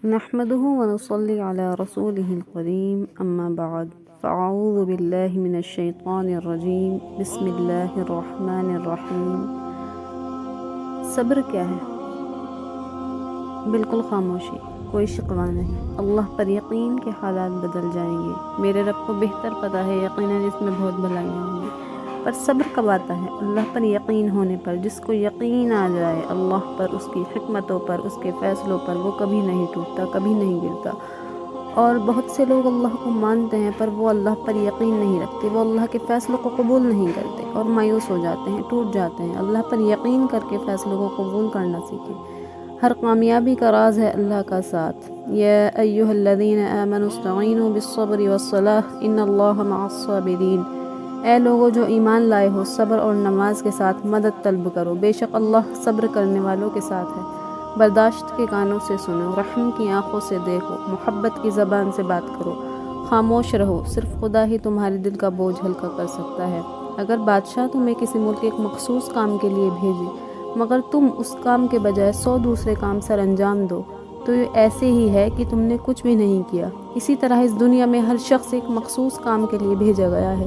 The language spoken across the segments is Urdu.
نحمده ونصلي على رسوله الكريم أما بعد فأعوذ بالله من الشيطان الرجيم بسم الله الرحمن الرحیم۔ صبر کیا ہے؟ بالکل خاموشی، کوئی شکوہ نہیں۔ اللہ پر یقین کے حالات بدل جائیں گے، میرے رب کو بہتر پتہ ہے، یقیناً اس میں بہت بھلائیاں ہوں گی۔ پر صبر کب آتا ہے؟ اللہ پر یقین ہونے پر۔ جس کو یقین آ جائے اللہ پر، اس کی حکمتوں پر، اس کے فیصلوں پر، وہ کبھی نہیں ٹوٹتا، کبھی نہیں گرتا۔ اور بہت سے لوگ اللہ کو مانتے ہیں پر وہ اللہ پر یقین نہیں رکھتے، وہ اللہ کے فیصلوں کو قبول نہیں کرتے اور مایوس ہو جاتے ہیں، ٹوٹ جاتے ہیں۔ اللہ پر یقین کر کے فیصلوں کو قبول کرنا سیکھیں۔ ہر کامیابی کا راز ہے اللہ کا ساتھ۔ یا ایھا الذین آمنوا استعینوا بالصبر والصلاۃ ان اللہ مع الصابرین۔ اے لوگوں جو ایمان لائے ہو، صبر اور نماز کے ساتھ مدد طلب کرو، بے شک اللہ صبر کرنے والوں کے ساتھ ہے۔ برداشت کے کانوں سے سنو، رحم کی آنکھوں سے دیکھو، محبت کی زبان سے بات کرو، خاموش رہو، صرف خدا ہی تمہارے دل کا بوجھ ہلکا کر سکتا ہے۔ اگر بادشاہ تمہیں کسی ملک کے ایک مخصوص کام کے لیے بھیجے مگر تم اس کام کے بجائے 100 دوسرے کام سر انجام دو تو یہ ایسے ہی ہے کہ تم نے کچھ بھی نہیں کیا۔ اسی طرح اس دنیا میں ہر شخص ایک مخصوص کام کے لیے بھیجا گیا ہے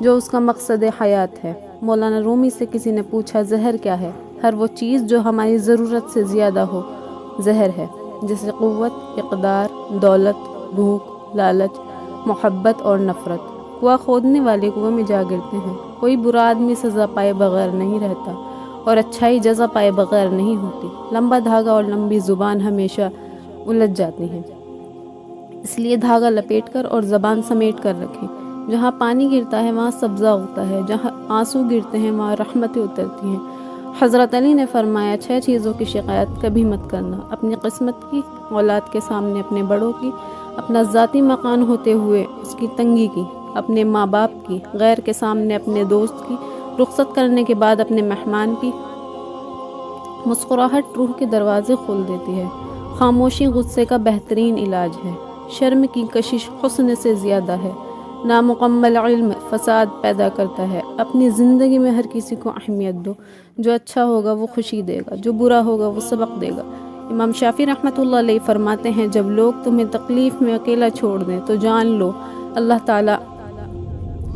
جو اس کا مقصد حیات ہے۔ مولانا رومی سے کسی نے پوچھا زہر کیا ہے؟ ہر وہ چیز جو ہماری ضرورت سے زیادہ ہو زہر ہے، جیسے قوت، اقدار، دولت، بھوک، لالچ، محبت اور نفرت۔ کنواں کھودنے والے کنویں میں جا گرتے ہیں۔ کوئی برا آدمی سزا پائے بغیر نہیں رہتا اور اچھائی جزا پائے بغیر نہیں ہوتی۔ لمبا دھاگا اور لمبی زبان ہمیشہ الجھ جاتی ہیں، اس لیے دھاگا لپیٹ کر اور زبان سمیٹ کر رکھیں۔ جہاں پانی گرتا ہے وہاں سبزہ اگتا ہے، جہاں آنسو گرتے ہیں وہاں رحمتیں اترتی ہیں۔ حضرت علی نے فرمایا 6 چیزوں کی شکایت کبھی مت کرنا: اپنی قسمت کی، اولاد کے سامنے اپنے بڑوں کی، اپنا ذاتی مکان ہوتے ہوئے اس کی تنگی کی، اپنے ماں باپ کی، غیر کے سامنے اپنے دوست کی، رخصت کرنے کے بعد اپنے مہمان کی۔ مسکراہٹ روح کے دروازے کھول دیتی ہے۔ خاموشی غصے کا بہترین علاج ہے۔ شرم کی کشش حسن سے زیادہ ہے۔ نامکمل علم فساد پیدا کرتا ہے۔ اپنی زندگی میں ہر کسی کو اہمیت دو۔ جو اچھا ہوگا وہ خوشی دے گا، جو برا ہوگا وہ سبق دے گا۔ امام شافعی رحمۃ اللہ علیہ فرماتے ہیں جب لوگ تمہیں تکلیف میں اکیلا چھوڑ دیں تو جان لو اللہ تعالیٰ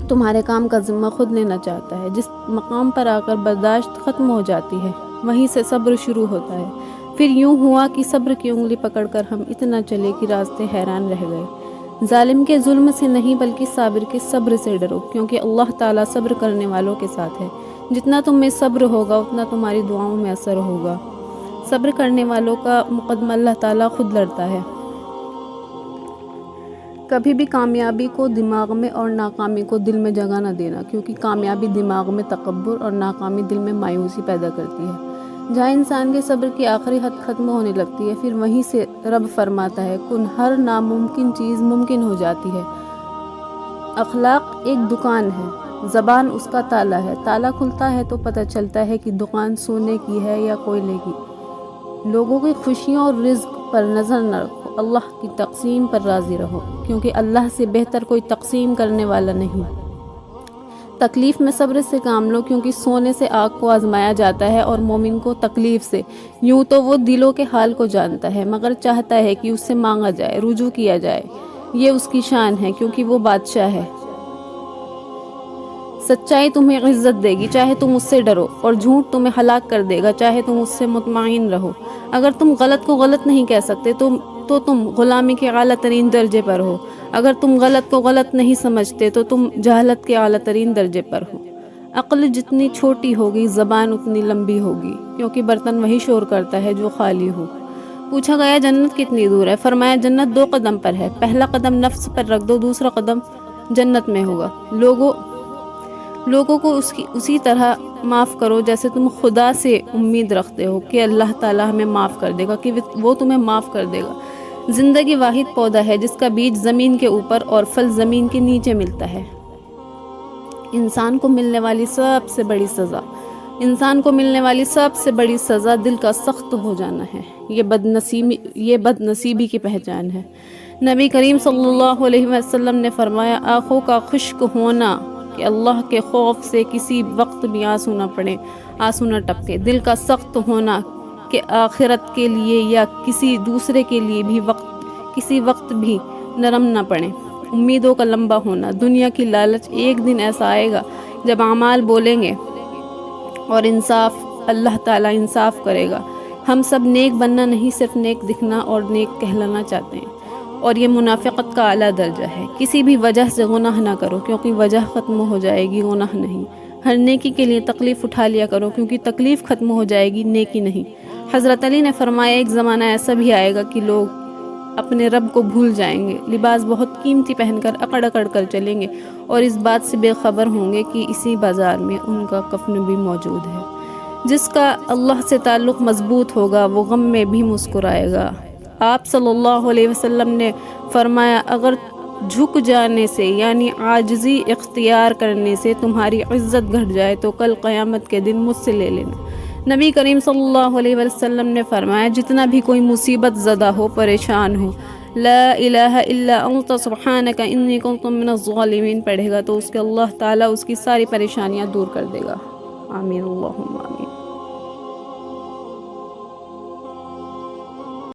تمہارے کام کا ذمہ خود لینا چاہتا ہے۔ جس مقام پر آ کر برداشت ختم ہو جاتی ہے وہیں سے صبر شروع ہوتا ہے۔ پھر یوں ہوا کہ صبر کی انگلی پکڑ کر ہم اتنا چلے کہ راستے حیران رہ گئے۔ ظالم کے ظلم سے نہیں بلکہ صابر کے صبر سے ڈرو، کیونکہ اللہ تعالیٰ صبر کرنے والوں کے ساتھ ہے۔ جتنا تم میں صبر ہوگا اتنا تمہاری دعاؤں میں اثر ہوگا۔ صبر کرنے والوں کا مقدمہ اللہ تعالیٰ خود لڑتا ہے۔ کبھی بھی کامیابی کو دماغ میں اور ناکامی کو دل میں جگہ نہ دینا، کیونکہ کامیابی دماغ میں تکبر اور ناکامی دل میں مایوسی پیدا کرتی ہے۔ جہاں انسان کے صبر کی آخری حد ختم ہونے لگتی ہے پھر وہیں سے رب فرماتا ہے کن، ہر ناممکن چیز ممکن ہو جاتی ہے۔ اخلاق ایک دکان ہے، زبان اس کا تالا ہے۔ تالا کھلتا ہے تو پتہ چلتا ہے کہ دکان سونے کی ہے یا کوئلے کی۔ لوگوں کی خوشیوں اور رزق پر نظر نہ رکھو، اللہ کی تقسیم پر راضی رہو، کیونکہ اللہ سے بہتر کوئی تقسیم کرنے والا نہیں۔ تکلیف میں صبر سے کام لو، کیونکہ سونے سے آگ کو آزمایا جاتا ہے اور مومن کو تکلیف سے۔ یوں تو وہ دلوں کے حال کو جانتا ہے مگر چاہتا ہے کہ اس سے مانگا جائے، رجوع کیا جائے۔ یہ اس کی شان ہے کیونکہ وہ بادشاہ ہے۔ سچائی تمہیں عزت دے گی چاہے تم اس سے ڈرو، اور جھوٹ تمہیں ہلاک کر دے گا چاہے تم اس سے مطمئن رہو۔ اگر تم غلط کو غلط نہیں کہہ سکتے تو تم غلامی کے اعلیٰ ترین درجے پر ہو۔ اگر تم غلط کو غلط نہیں سمجھتے تو تم جہالت کے اعلیٰ ترین درجے پر ہو۔ عقل جتنی چھوٹی ہوگی زبان اتنی لمبی ہوگی، کیونکہ برتن وہی شور کرتا ہے جو خالی ہو۔ پوچھا گیا جنت کتنی دور ہے؟ فرمایا جنت 2 قدم پر ہے، پہلا قدم نفس پر رکھ دو، دوسرا قدم جنت میں ہوگا۔ لوگوں کو اسی طرح معاف کرو جیسے تم خدا سے امید رکھتے ہو کہ اللہ تعالیٰ ہمیں معاف کر دے گا، کہ وہ تمہیں معاف کر دے گا۔ زندگی واحد پودا ہے جس کا بیج زمین کے اوپر اور پھل زمین کے نیچے ملتا ہے۔ انسان کو ملنے والی سب سے بڑی سزا دل کا سخت ہو جانا ہے۔ یہ بد نصیبی کی پہچان ہے۔ نبی کریم صلی اللہ علیہ وسلم نے فرمایا آنکھوں کا خشک ہونا کہ اللہ کے خوف سے کسی وقت بھی آنسو نہ ٹپکے، دل کا سخت ہونا کہ آخرت کے لیے یا کسی دوسرے کے لیے بھی کسی وقت بھی نرم نہ پڑیں۔ امیدوں کا لمبا ہونا، دنیا کی لالچ، ایک دن ایسا آئے گا جب اعمال بولیں گے اور اللہ تعالیٰ انصاف کرے گا۔ ہم سب نیک بننا نہیں، صرف نیک دکھنا اور نیک کہلانا چاہتے ہیں، اور یہ منافقت کا اعلیٰ درجہ ہے۔ کسی بھی وجہ سے گناہ نہ کرو، کیونکہ وجہ ختم ہو جائے گی، گناہ نہیں۔ ہر نیکی کے لیے تکلیف اٹھا لیا کرو، کیونکہ تکلیف ختم ہو جائے گی، نیکی نہیں۔ حضرت علی نے فرمایا ایک زمانہ ایسا بھی آئے گا کہ لوگ اپنے رب کو بھول جائیں گے، لباس بہت قیمتی پہن کر اکڑ اکڑ کر چلیں گے، اور اس بات سے بے خبر ہوں گے کہ اسی بازار میں ان کا کفن بھی موجود ہے۔ جس کا اللہ سے تعلق مضبوط ہوگا وہ غم میں بھی مسکرائے گا۔ آپ صلی اللہ علیہ وسلم نے فرمایا اگر جھک جانے سے یعنی عاجزی اختیار کرنے سے تمہاری عزت گھٹ جائے تو کل قیامت کے دن مجھ سے لے لینا۔ نبی کریم صلی اللہ علیہ وسلم نے فرمایا جتنا بھی کوئی مصیبت زدہ ہو، پریشان ہو، لا الہ الا انت سبحانک انی کنت من الظالمین پڑھے گا تو اس کے اللہ تعالیٰ اس کی ساری پریشانیاں دور کر دے گا۔ آمین، اللہم آمین۔